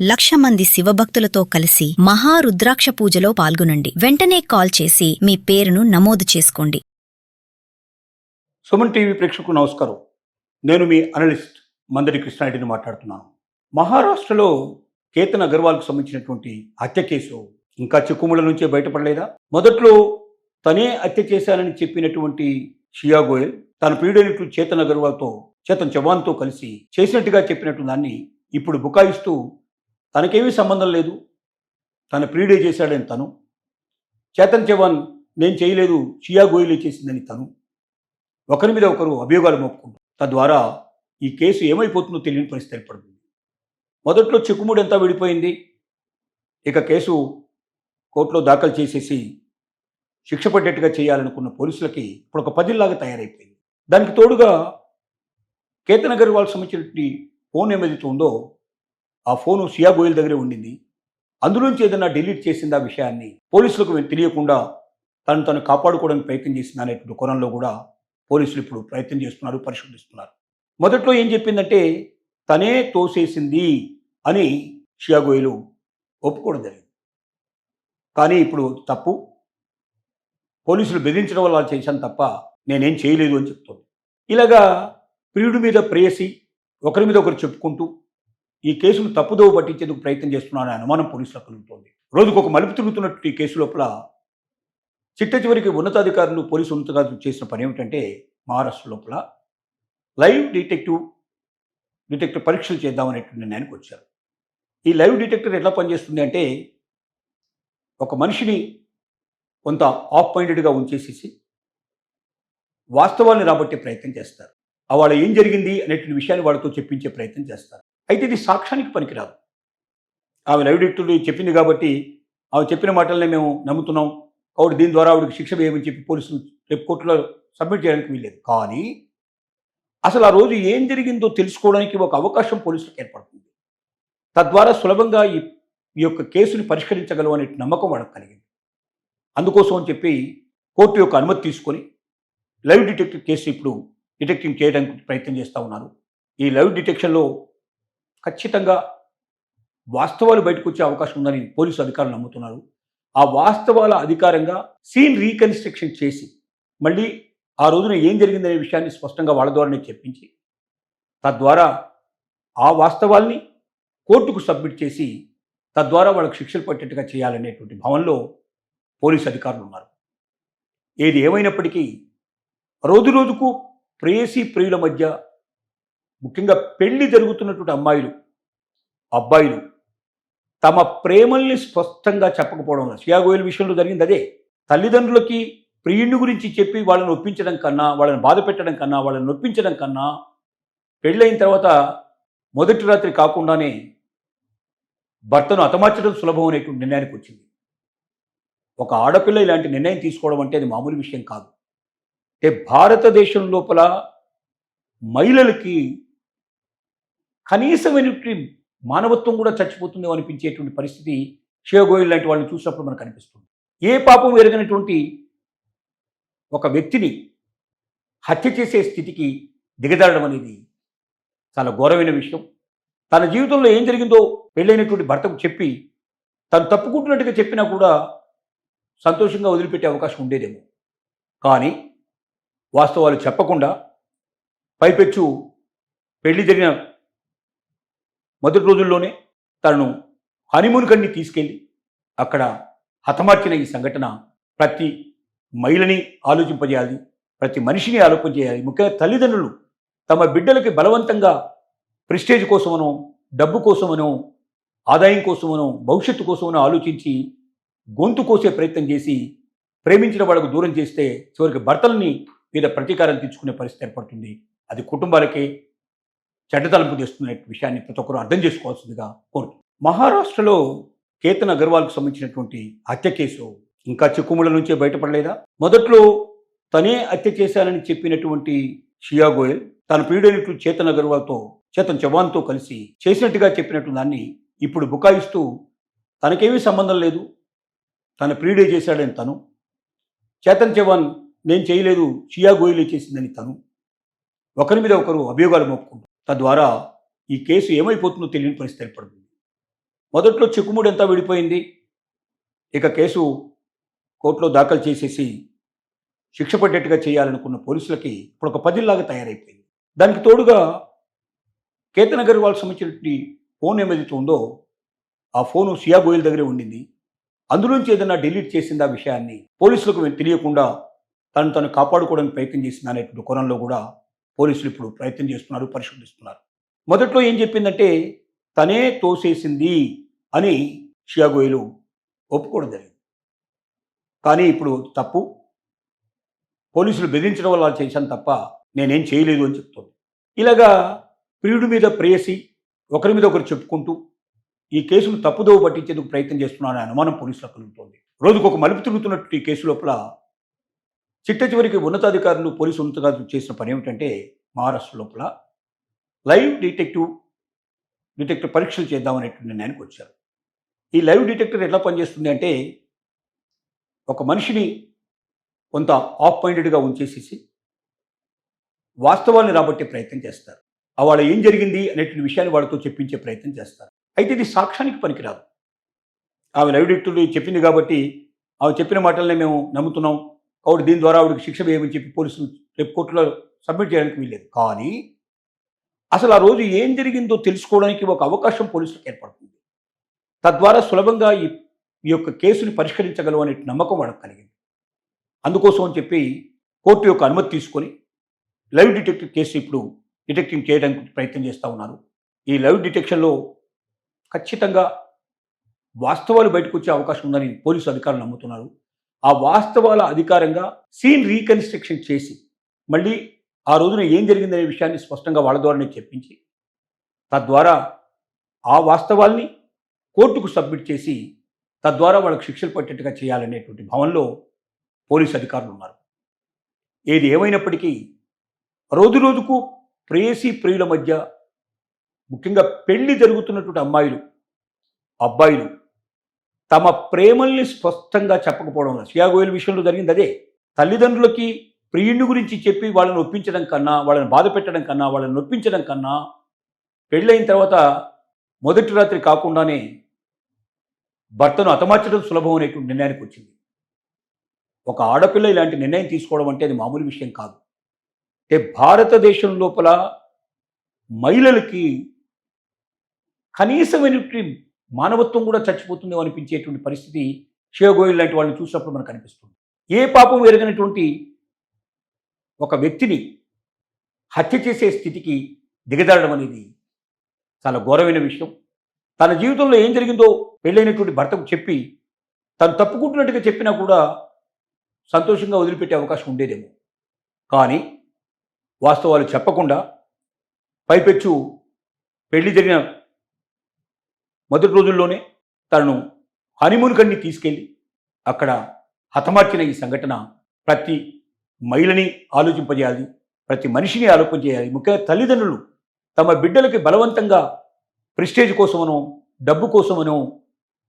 1,00,000 మంది శివభక్తులతో కలిసి మహారుద్రాక్ష పూజలో పాల్గొనండి. వెంటనే కాల్ చేసి మీ పేరును నమోదు చేసుకోండి. సుమన్ టీవీ ప్రేక్షకులకు నమస్కారం. నేను మీ అనలిస్ట్ మందడి కృష్ణారెడ్డిని మాట్లాడుతున్నాను. మహారాష్ట్రలో కేతన్ అగర్వాల్కు సంబంధించినటువంటి హత్య కేసు ఇంకా చిక్కుముళ్ళ నుంచే బయటపడలేదా? మొదట్లో తనే హత్య చేశానని చెప్పినటువంటి షియా గోయల్ తన ప్రియుడైనటువంటి చేతన్ చవాన్తో కలిసి చేసినట్టుగా చెప్పినట్టు దాన్ని ఇప్పుడు బుకాయిస్తూ తనకేమీ సంబంధం లేదు, తన ప్రియుడే చేశాడని తను, చేతన్ చవాన్ నేను చేయలేదు షియా గోయలే చేసిందని తను, ఒకరి మీద ఒకరు అభియోగాలు మోపుకుంటారు. తద్వారా ఈ కేసు ఏమైపోతుందో తెలియని పరిస్థితి ఏర్పడుతుంది. మొదట్లో చిక్కుముడంతా విడిపోయింది. ఇక కేసు కోర్టులో దాఖలు చేసేసి శిక్ష పడ్డట్టుగా చేయాలనుకున్న పోలీసులకి ఇప్పుడు ఒక పదిల్లాగా తయారైపోయింది. దానికి తోడుగా కేతన్ అగర్వాల్ సంబంధించినటువంటి ఫోన్ ఏమైతే ఉందో ఆ ఫోను షియా గోయల్ దగ్గరే ఉండింది. అందులోంచి ఏదైనా డిలీట్ చేసిందా విషయాన్ని పోలీసులకు తెలియకుండా తను కాపాడుకోవడానికి ప్రయత్నం చేసింది అనేటువంటి కోణంలో కూడా పోలీసులు ఇప్పుడు ప్రయత్నం చేస్తున్నారు, పరిశోధిస్తున్నారు. మొదట్లో ఏం చెప్పిందంటే తనే తోసేసింది అని షియా గోయలు ఒప్పుకోవడం జరిగింది. కానీ ఇప్పుడు తప్పు, పోలీసులు బెదిరించడం వల్ల చేశాను తప్ప నేనేం చేయలేదు అని చెప్తోంది. ఇలాగా ప్రియుడి మీద ప్రేయసి ఒకరి మీద ఒకరు చెప్పుకుంటూ ఈ కేసును తప్పుదోవ పట్టించేందుకు ప్రయత్నం చేస్తున్నారనే అనుమానం పోలీసులకు కలుగుతోంది. రోజుకు ఒక మలుపు తిరుగుతున్నట్టు ఈ కేసు లోపల చిట్ట చివరికి పోలీసు ఉన్నతాధికారులు చేసిన పని ఏమిటంటే మహారాష్ట్ర లోపల లైవ్ డిటెక్టివ్ పరీక్షలు చేద్దామనేటువంటి నిర్ణయానికి వచ్చారు. ఈ లైవ్ డిటెక్టర్ ఎట్లా పనిచేస్తుంది అంటే ఒక మనిషిని కొంత ఆఫ్ మైండెడ్గా ఉంచేసేసి వాస్తవాన్ని రాబట్టే ప్రయత్నం చేస్తారు. వాళ్ళ ఏం జరిగింది అనేటువంటి విషయాన్ని వాళ్ళతో చెప్పించే ప్రయత్నం చేస్తారు. అయితే ఇది సాక్ష్యానికి పనికిరాదు. ఆమె లైవ్ డిటెక్టర్ చెప్పింది కాబట్టి ఆమె చెప్పిన మాటలనే మేము నమ్ముతున్నాం కాబట్టి దీని ద్వారా ఆవిడకి శిక్ష వేయమని చెప్పి పోలీసులు రేపు కోర్టులో సబ్మిట్ చేయడానికి వీల్లేదు. కానీ అసలు ఆ రోజు ఏం జరిగిందో తెలుసుకోవడానికి ఒక అవకాశం పోలీసులకు ఏర్పడుతుంది. తద్వారా సులభంగా ఈ యొక్క కేసుని పరిష్కరించగలవు అనే నమ్మకం వాళ్ళకి కలిగింది. అందుకోసం అని చెప్పి కోర్టు యొక్క అనుమతి తీసుకొని లైవ్ డిటెక్టివ్ కేసు ఇప్పుడు డిటెక్టింగ్ చేయడానికి ప్రయత్నం చేస్తూ ఉన్నారు. ఈ లైవ్ డిటెక్షన్లో ఖచ్చితంగా వాస్తవాలు బయటకు వచ్చే అవకాశం ఉందని పోలీసు అధికారులు నమ్ముతున్నారు. ఆ వాస్తవాల అధికారంగా సీన్ రీకన్స్ట్రక్షన్ చేసి మళ్ళీ ఆ రోజున ఏం జరిగిందనే విషయాన్ని స్పష్టంగా వాళ్ళ ద్వారానే చెప్పించి తద్వారా ఆ వాస్తవాల్ని కోర్టుకు సబ్మిట్ చేసి తద్వారా వాళ్ళకు శిక్షలు పట్టేట్టుగా చేయాలనేటువంటి భావనలో పోలీసు అధికారులు ఉన్నారు. ఏది ఏమైనప్పటికీ రోజుకు ప్రేయసి ప్రియుల మధ్య ముఖ్యంగా పెళ్లి జరుగుతున్నటువంటి అమ్మాయిలు అబ్బాయిలు తమ ప్రేమల్ని స్పష్టంగా చెప్పకపోవడం షియా గోయల్ విషయంలో జరిగింది అదే. తల్లిదండ్రులకి ప్రియుడిని గురించి చెప్పి వాళ్ళని ఒప్పించడం కన్నా, వాళ్ళని బాధ పెట్టడం కన్నా, వాళ్ళని నొప్పించడం కన్నా పెళ్ళైన తర్వాత మొదటి రాత్రి కాకుండానే భర్తను హతమార్చడం సులభం అనేటువంటి నిర్ణయానికి వచ్చింది. ఒక ఆడపిల్ల ఇలాంటి నిర్ణయం తీసుకోవడం అంటే అది మామూలు విషయం కాదు. అంటే భారతదేశం లోపల మహిళలకి కనీసమైనటువంటి మానవత్వం కూడా చచ్చిపోతుందో అనిపించేటువంటి పరిస్థితి షియా గోయల్ లాంటి వాళ్ళని చూసినప్పుడు మనకు అనిపిస్తుంది. ఏ పాపం ఎరగనటువంటి ఒక వ్యక్తిని హత్య చేసే స్థితికి దిగజారడం అనేది చాలా ఘోరమైన విషయం. తన జీవితంలో ఏం జరిగిందో పెళ్ళైనటువంటి భర్తకు చెప్పి తను తప్పుకుంటున్నట్టుగా చెప్పినా కూడా సంతోషంగా వదిలిపెట్టే అవకాశం ఉండేదేమో. కానీ వాస్తవాలు చెప్పకుండా పైపెచ్చు పెళ్లి జరిగిన మొదటి రోజుల్లోనే తనను హనీమూన్ కన్ని తీసుకెళ్ళి అక్కడ హతమార్చిన ఈ సంఘటన ప్రతి మహిళని ఆలోచింపజేయాలి, ప్రతి మనిషిని ఆలోచింపజేయాలి. ముఖ్యంగా తల్లిదండ్రులు తమ బిడ్డలకి బలవంతంగా ప్రెస్టేజ్ కోసమనో, డబ్బు కోసమనో, ఆదాయం కోసమనో, భవిష్యత్తు కోసమనో ఆలోచించి గొంతు కోసే ప్రయత్నం చేసి ప్రేమించిన వాళ్ళకు దూరం చేస్తే చివరికి భర్తలని మీద ప్రతీకారం తీర్చుకునే పరిస్థితి ఏర్పడుతుంది. అది కుటుంబాలకే చెడ్డతలంపు తెస్తున్న విషయాన్ని ప్రతి ఒక్కరూ అర్థం చేసుకోవాల్సిందిగా కోరుతుంది. మహారాష్ట్రలో కేతన్ అగర్వాల్కు సంబంధించినటువంటి హత్య కేసు ఇంకా చిక్కుముళ్ళ నుంచే బయటపడలేదా? మొదట్లో తనే హత్య చేశానని చెప్పినటువంటి షియా గోయల్ తన ప్రియుడైనటువంటి చేతన్ చవాన్తో కలిసి చేసినట్టుగా చెప్పినట్టు దాన్ని ఇప్పుడు బుకాయిస్తూ తనకేమీ సంబంధం లేదు, తన ప్రియుడే చేశాడని తను, చేతన్ చవాన్ నేను చేయలేదు షియా గోయలే చేసిందని తను, ఒకరి మీద ఒకరు అభియోగాలు మోపుకుంటారు. తద్వారా ఈ కేసు ఏమైపోతుందో తెలియని పరిస్థితి ఏర్పడుతుంది. మొదట్లో చిక్కుముడి అంతా విడిపోయింది. ఇక కేసు కోర్టులో దాఖలు చేసేసి శిక్ష పడ్డట్టుగా చేయాలనుకున్న పోలీసులకి ఇప్పుడు ఒక పదిల్లాగా తయారైపోయింది. దానికి తోడుగా కేతన్ అగర్వాల్కి సంబంధించినటువంటి ఫోన్ ఏదైతే ఉందో ఆ ఫోను సియా గోయల్ దగ్గరే ఉండింది. అందులోంచి ఏదైనా డిలీట్ చేసింది ఆ విషయాన్ని పోలీసులకు తెలియకుండా తను కాపాడుకోవడానికి ప్రయత్నం చేసింది అనేటువంటి కోణంలో కూడా పోలీసులు ఇప్పుడు ప్రయత్నం చేస్తున్నారు, పరిశోధిస్తున్నారు. మొదట్లో ఏం చెప్పిందంటే తనే తోసేసింది అని షియా గోయల్ ఒప్పుకోవడం జరిగింది. కానీ ఇప్పుడు తప్పు, పోలీసులు బెదిరించడం వల్ల చేశాను తప్ప నేనేం చేయలేదు అని చెప్తోంది. ఇలాగా ప్రియుడి మీద ప్రేయసి ఒకరి మీద ఒకరు చెప్పుకుంటూ ఈ కేసును తప్పుదోవ పట్టించేందుకు ప్రయత్నం చేస్తున్నారనే అనుమానం పోలీసులకు కలుగుతోంది. రోజుకు ఒక మలుపు తిరుగుతున్నట్టు ఈ కేసు లోపల చిట్ట చివరికి ఉన్నతాధికారులు, పోలీసు ఉన్నతాధికారులు చేసిన పని ఏమిటంటే మహారాష్ట్ర లోపల లైవ్ డిటెక్టర్ పరీక్షలు చేద్దామనేటువంటి నిర్ణయానికి వచ్చారు. ఈ లైవ్ డిటెక్టర్ ఎట్లా పనిచేస్తుంది అంటే ఒక మనిషిని కొంత ఆఫ్ మైండెడ్గా ఉంచేసేసి వాస్తవాన్ని రాబట్టే ప్రయత్నం చేస్తారు. వాళ్ళ ఏం జరిగింది అనేటువంటి విషయాన్ని వాళ్ళతో చెప్పించే ప్రయత్నం చేస్తారు. అయితే ఇది సాక్ష్యానికి పనికిరాదు. ఆమె లైవ్ డిటెక్టర్లు చెప్పింది కాబట్టి ఆమె చెప్పిన మాటలనే మేము నమ్ముతున్నాం కాబట్టి దీని ద్వారా ఆవిడకి శిక్ష వేయమని చెప్పి పోలీసులు రేపు కోర్టులో సబ్మిట్ చేయడానికి వీల్లేదు. కానీ అసలు ఆ రోజు ఏం జరిగిందో తెలుసుకోవడానికి ఒక అవకాశం పోలీసులకు ఏర్పడుతుంది. తద్వారా సులభంగా ఈ యొక్క కేసుని పరిష్కరించగలవు అనే నమ్మకం వాళ్ళకి కలిగింది. అందుకోసం అని చెప్పి కోర్టు యొక్క అనుమతి తీసుకొని లైవ్ డిటెక్టివ్ కేసు ఇప్పుడు డిటెక్టింగ్ చేయడానికి ప్రయత్నం చేస్తూ ఉన్నారు. ఈ లైవ్ డిటెక్షన్లో ఖచ్చితంగా వాస్తవాలు బయటకు వచ్చే అవకాశం ఉందని పోలీసు అధికారులు నమ్ముతున్నారు. ఆ వాస్తవాల అధికారంగా సీన్ రీకన్స్ట్రక్షన్ చేసి మళ్ళీ ఆ రోజున ఏం జరిగిందనే విషయాన్ని స్పష్టంగా వాళ్ళ ద్వారానే చెప్పించి తద్వారా ఆ వాస్తవాల్ని కోర్టుకు సబ్మిట్ చేసి తద్వారా వాళ్ళకు శిక్షలు పట్టేట్టుగా చేయాలనేటువంటి భావనలో పోలీసు అధికారులు ఉన్నారు. ఏది ఏమైనప్పటికీ రోజు రోజుకు ప్రేయసీ ప్రియుల మధ్య ముఖ్యంగా పెళ్లి జరుగుతున్నటువంటి అమ్మాయిలు, అబ్బాయిలు తమ ప్రేమల్ని స్పష్టంగా చెప్పకపోవడం వల్ల షియా గోయల్ విషయంలో జరిగింది అదే. తల్లిదండ్రులకి ప్రియుడిని గురించి చెప్పి వాళ్ళని ఒప్పించడం కన్నా, వాళ్ళని బాధ పెట్టడం కన్నా, వాళ్ళని నొప్పించడం కన్నా పెళ్ళైన తర్వాత మొదటి రాత్రి కాకుండానే భర్తను హతమార్చడం సులభం అనేటువంటి నిర్ణయానికి వచ్చింది. ఒక ఆడపిల్ల ఇలాంటి నిర్ణయం తీసుకోవడం అంటే అది మామూలు విషయం కాదు. అంటే భారతదేశం లోపల మహిళలకి కనీసమైనటువంటి మానవత్వం కూడా చచ్చిపోతుందో అనిపించేటువంటి పరిస్థితి షియా గోయల్ లాంటి వాళ్ళని చూసినప్పుడు మనకు అనిపిస్తుంది. ఏ పాపం ఎరగనటువంటి ఒక వ్యక్తిని హత్య చేసే స్థితికి దిగజారడం అనేది చాలా ఘోరమైన విషయం. తన జీవితంలో ఏం జరిగిందో పెళ్ళైనటువంటి భర్తకు చెప్పి తను తప్పుకుంటున్నట్టుగా చెప్పినా కూడా సంతోషంగా వదిలిపెట్టే అవకాశం ఉండేదేమో. కానీ వాస్తవాలు చెప్పకుండా పైపెచ్చు పెళ్లి జరిగిన మొదటి రోజుల్లోనే తనను హనీమూన్ కన్ని తీసుకెళ్ళి అక్కడ హతమార్చిన ఈ సంఘటన ప్రతి మహిళని ఆలోచింపజేయాలి, ప్రతి మనిషిని ఆలోచింపజేయాలి. ముఖ్యంగా తల్లిదండ్రులు తమ బిడ్డలకి బలవంతంగా ప్రెస్టేజ్ కోసమనో, డబ్బు కోసమనో,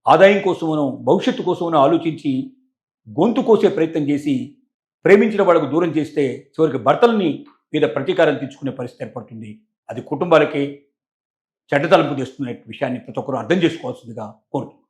ఆదాయం కోసమనో, భవిష్యత్తు కోసమనో ఆలోచించి గొంతు కోసే ప్రయత్నం చేసి ప్రేమించిన వాళ్ళకు దూరం చేస్తే చివరికి భర్తలని మీద ప్రతీకారం తీర్చుకునే పరిస్థితి ఏర్పడుతుంది. అది కుటుంబాలకే చెడ్డతలంపు తెస్తున్న విషయాన్ని ప్రతి ఒక్కరూ అర్థం చేసుకోవాల్సిందిగా కోరుతున్నాను.